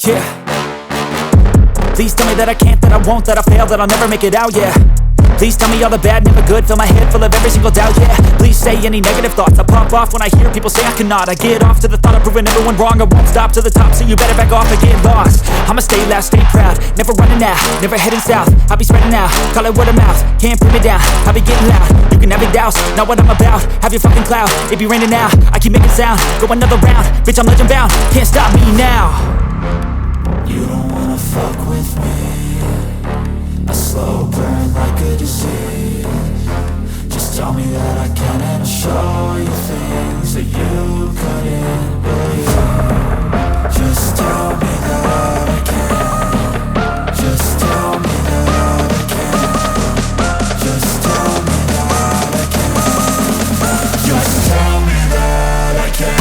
Yeah. Please tell me that I can't, that I won't, that I fail, that I'll never make it out, yeah. Please tell me all the bad, never good, fill my head full of every single doubt, yeah. Please say any negative thoughts, I pop off when I hear people say I cannot. I get off to the thought of proving everyone wrong, I won't stop to the top, so you better back off and get lost. I'ma stay loud, stay proud, never running out, never heading south. I'll be spreading out, call it word of mouth, can't put me down, I'll be getting loud. You can have your doubts, not what I'm about, have your fucking clout, it be raining now, I keep making sound, go another round, bitch I'm legend bound, can't stop me now. You don't wanna fuck with me, a slow burn like a disease. Just tell me that I can and I'll show you things that you couldn't believe. Just tell me that I can. Just tell me that I can. Just tell me that I can. Just tell me that I can.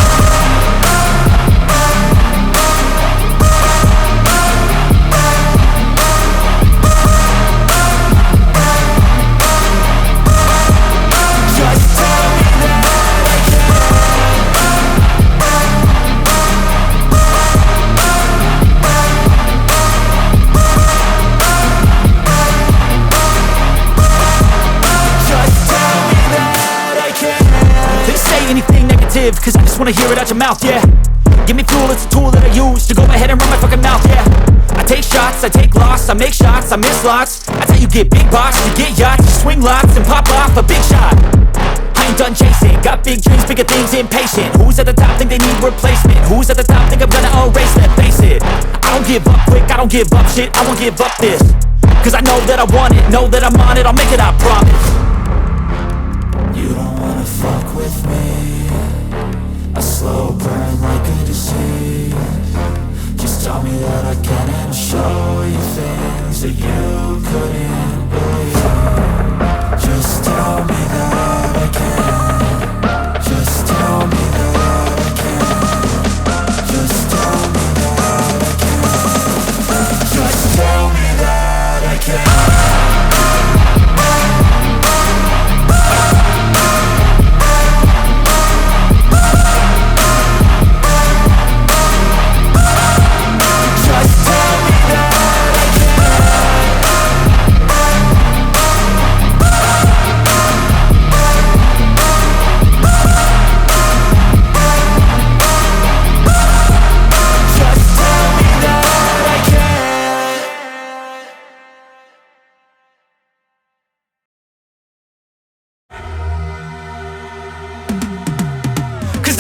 Cause I just wanna hear it out your mouth, yeah. Give me fuel, it's a tool that I use to go ahead and run my fucking mouth, yeah. I take shots, I take loss, I make shots, I miss lots. That's how you get big box, you get yachts, you swing lots and pop off a big shot. I ain't done chasing, got big dreams, bigger things, impatient. Who's at the top think they need replacement? Who's at the top think I'm gonna erase that? Face it, I don't give up quick, I don't give up shit, I won't give up this. Cause I know that I want it, know that I'm on it, I'll make it, I promise. You don't wanna fuck with me, a slow burn like a disease. Just tell me that I can and I'll show you things that you couldn't believe. Just tell me that I can. Just tell me that I can. Just tell me that I can. Just tell me that I can.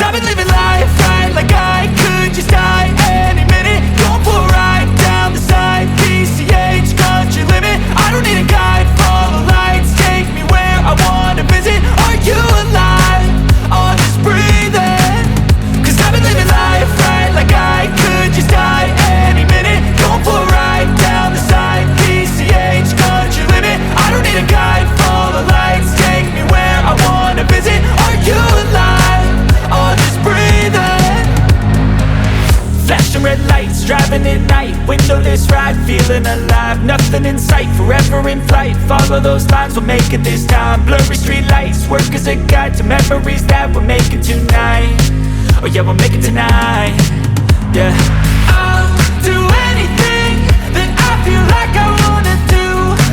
I've been living life right like I could just die any minute. Going for a ride down the side, PCH country limit. I don't need a guide, follow lights, take me where I wanna visit. Are you alive? Or just breathing? Cause I've been living life right like I could just die any minute. Going for a ride down the side, PCH country limit. I don't need a guide, follow lights, take me where I wanna visit. Are you alive? Or just breathing? Flashing red lights, driving at night, windowless ride, feeling alive. Nothing in sight, forever in flight. Follow those lines, we'll make it this time. Blurry street lights, work as a guide to memories that we're making tonight. Oh yeah, we'll make it tonight. Yeah. I'll do anything that I feel like I wanna do.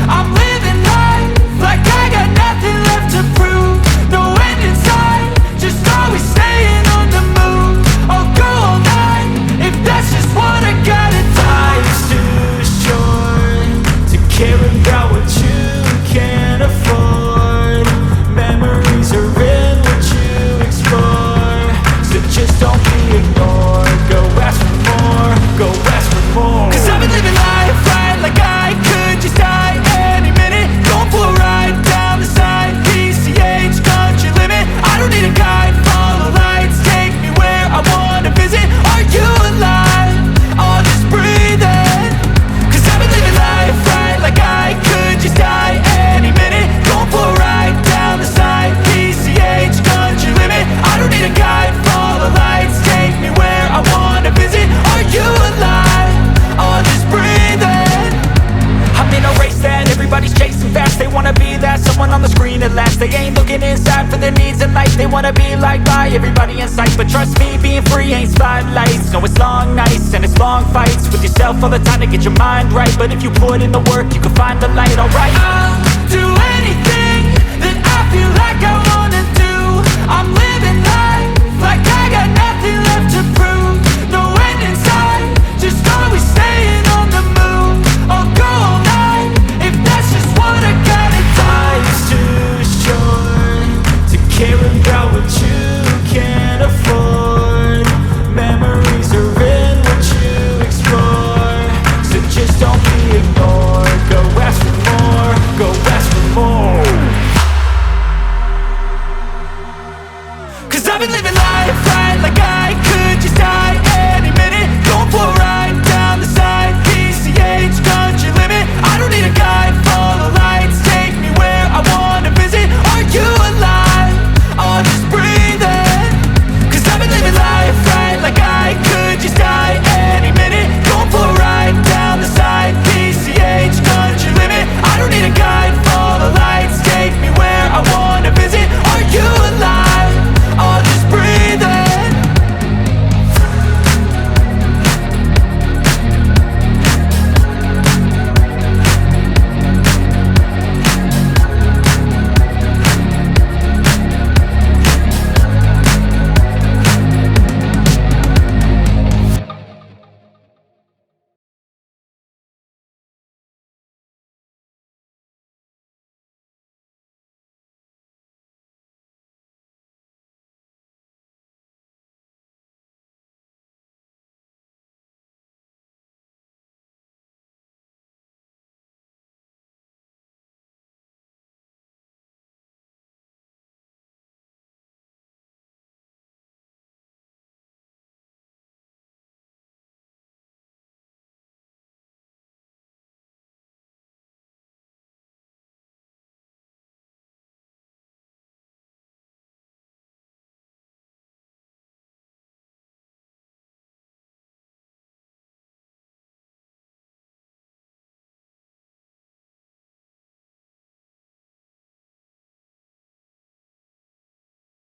I'm living life like I got nothing left to prove. No end in sight, just always staying on the move. I'll go all night if that's just what I gotta do. Life's too short to care about what you can't afford. Memories are in what you explore, so just don't be ignored. by everybody in sight, but trust me, being free ain't spotlights. No, it's long nights and it's long fights with yourself all the time to get your mind right. But if you put in the work, you can find the light, alright. I'll do anything that I feel like I wanna do. I'm living